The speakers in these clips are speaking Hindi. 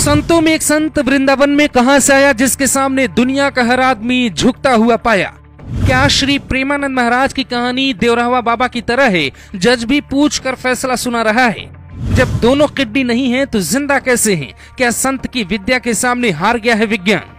संतों में एक संत वृंदावन में कहां से आया जिसके सामने दुनिया का हर आदमी झुकता हुआ पाया। क्या श्री प्रेमानंद महाराज की कहानी देवरावा बाबा की तरह है? जज भी पूछ कर फैसला सुना रहा है। जब दोनों किडनी नहीं है तो जिंदा कैसे हैं? क्या संत की विद्या के सामने हार गया है विज्ञान?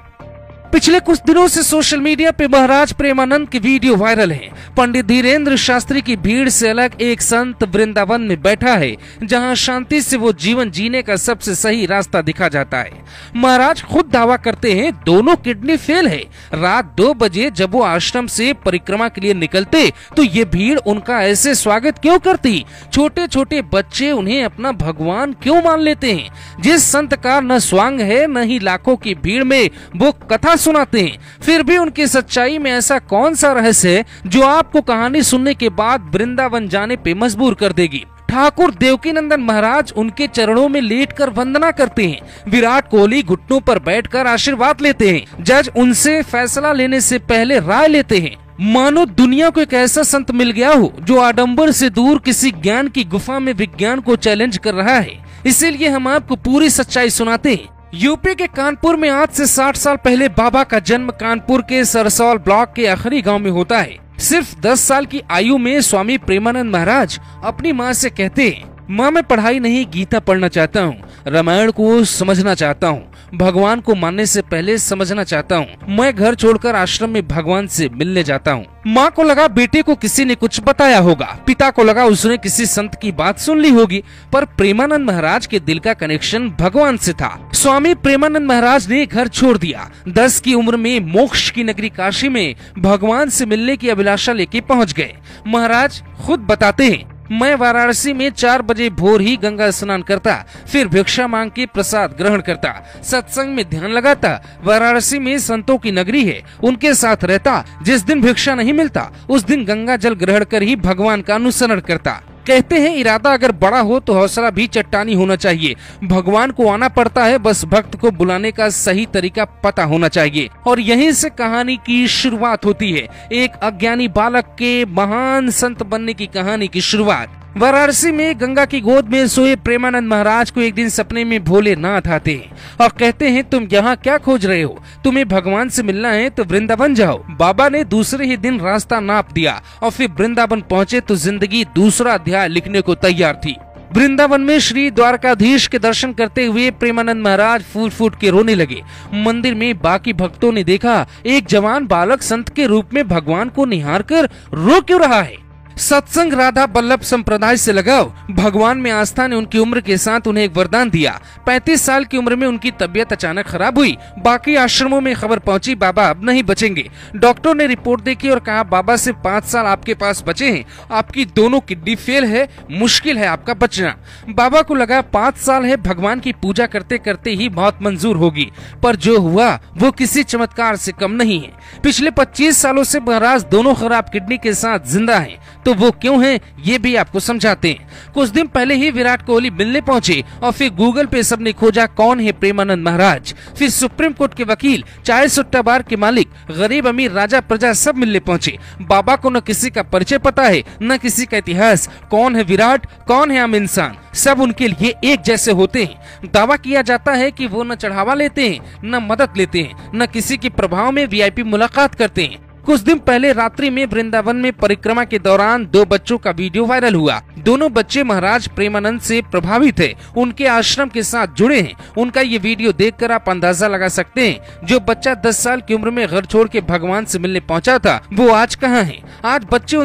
पिछले कुछ दिनों से सोशल मीडिया पे महाराज प्रेमानंद की वीडियो वायरल है। पंडित धीरेन्द्र शास्त्री की भीड़ से अलग एक संत वृंदावन में बैठा है, जहां शांति से वो जीवन जीने का सबसे सही रास्ता दिखा जाता है। महाराज खुद दावा करते हैं दोनों किडनी फेल है। रात 2 बजे जब वो आश्रम से परिक्रमा के लिए निकलते तो ये भीड़ उनका ऐसे स्वागत क्यों करती? छोटे छोटे बच्चे उन्हें अपना भगवान क्यों मान लेते हैं? जिस संत का न स्वांग है न ही लाखों की भीड़ में वो कथा सुनाते हैं, फिर भी उनकी सच्चाई में ऐसा कौन सा रहस्य है जो आपको कहानी सुनने के बाद वृंदावन जाने पे मजबूर कर देगी? ठाकुर देवकीनंदन महाराज उनके चरणों में लेटकर वंदना करते हैं। विराट कोहली घुटनों पर बैठकर आशीर्वाद लेते हैं। जज उनसे फैसला लेने से पहले राय लेते हैं। मानो दुनिया को एक ऐसा संत मिल गया हो जो आडंबर से दूर किसी ज्ञान की गुफा में विज्ञान को चैलेंज कर रहा है। इसीलिए हम आपको पूरी सच्चाई सुनाते हैं। यूपी के कानपुर में आज से 60 साल पहले बाबा का जन्म कानपुर के सरसौल ब्लॉक के आखिरी गांव में होता है। सिर्फ 10 साल की आयु में स्वामी प्रेमानंद महाराज अपनी माँ से कहते हैं, माँ मैं पढ़ाई नहीं गीता पढ़ना चाहता हूँ, रामायण को समझना चाहता हूँ, भगवान को मानने से पहले समझना चाहता हूँ। मैं घर छोड़कर आश्रम में भगवान से मिलने जाता हूँ। माँ को लगा बेटे को किसी ने कुछ बताया होगा, पिता को लगा उसने किसी संत की बात सुन ली होगी, पर प्रेमानंद महाराज के दिल का कनेक्शन भगवान से था। स्वामी प्रेमानंद महाराज ने घर छोड़ दिया। 10 की उम्र में मोक्ष की नगरी काशी में भगवान से मिलने की अभिलाषा लेके पहुँच गए। महाराज खुद बताते हैं, मैं वाराणसी में 4 बजे भोर ही गंगा स्नान करता, फिर भिक्षा मांग के प्रसाद ग्रहण करता, सत्संग में ध्यान लगाता। वाराणसी में संतों की नगरी है, उनके साथ रहता। जिस दिन भिक्षा नहीं मिलता उस दिन गंगा जल ग्रहण कर ही भगवान का अनुसरण करता। कहते हैं इरादा अगर बड़ा हो तो हौसला भी चट्टानी होना चाहिए। भगवान को आना पड़ता है, बस भक्त को बुलाने का सही तरीका पता होना चाहिए। और यहीं से कहानी की शुरुआत होती है। एक अज्ञानी बालक के महान संत बनने की कहानी की शुरुआत। वाराणसी में गंगा की गोद में सोए प्रेमानंद महाराज को एक दिन सपने में भोलेनाथ आते हैं और कहते हैं, तुम यहाँ क्या खोज रहे हो? तुम्हें भगवान से मिलना है तो वृंदावन जाओ। बाबा ने दूसरे ही दिन रास्ता नाप दिया और फिर वृंदावन पहुँचे तो जिंदगी दूसरा अध्याय लिखने को तैयार थी। वृंदावन में श्री द्वारकाधीश के दर्शन करते हुए प्रेमानंद महाराज फूट फूट के रोने लगे। मंदिर में बाकी भक्तों ने देखा एक जवान बालक संत के रूप में भगवान को निहार कर रो क्यों रहा है। सत्संग राधा बल्लभ संप्रदाय से लगाओ। भगवान में आस्था ने उनकी उम्र के साथ उन्हें एक वरदान दिया। 35 साल की उम्र में उनकी तबीयत अचानक खराब हुई। बाकी आश्रमों में खबर पहुंची बाबा अब नहीं बचेंगे। डॉक्टर ने रिपोर्ट देखी और कहा बाबा सिर्फ 5 साल आपके पास बचे हैं, आपकी दोनों किडनी फेल है, मुश्किल है आपका बचना। बाबा को लगा 5 साल है, भगवान की पूजा करते करते ही मौत मंजूर होगी, पर जो हुआ वो किसी चमत्कार से कम नहीं है। पिछले 25 सालों से महाराज दोनों खराब किडनी के साथ जिंदा हैं, तो वो क्यों हैं ये भी आपको समझाते हैं। कुछ दिन पहले ही विराट कोहली मिलने पहुंचे और फिर गूगल पे सबने खोजा कौन है प्रेमानंद महाराज। फिर सुप्रीम कोर्ट के वकील, चाय सुट्टा बार के मालिक, गरीब अमीर, राजा प्रजा सब मिलने पहुंचे। बाबा को न किसी का परिचय पता है न किसी का इतिहास। कौन है विराट, कौन है आम इंसान, सब उनके लिए एक जैसे होते हैं। दावा किया जाता है कि वो न चढ़ावा लेते हैं न मदद लेते हैं, न किसी के प्रभाव में वीआईपी मुलाकात करते हैं। कुछ दिन पहले रात्रि में वृंदावन में परिक्रमा के दौरान 2 बच्चों का वीडियो वायरल हुआ। दोनों बच्चे महाराज प्रेमानंद से प्रभावित है, उनके आश्रम के साथ जुड़े हैं। उनका ये वीडियो देखकर आप अंदाजा लगा सकते हैं जो बच्चा 10 साल की उम्र में घर छोड़ के भगवान से मिलने पहुंचा था वो आज कहाँ है। आज बच्चे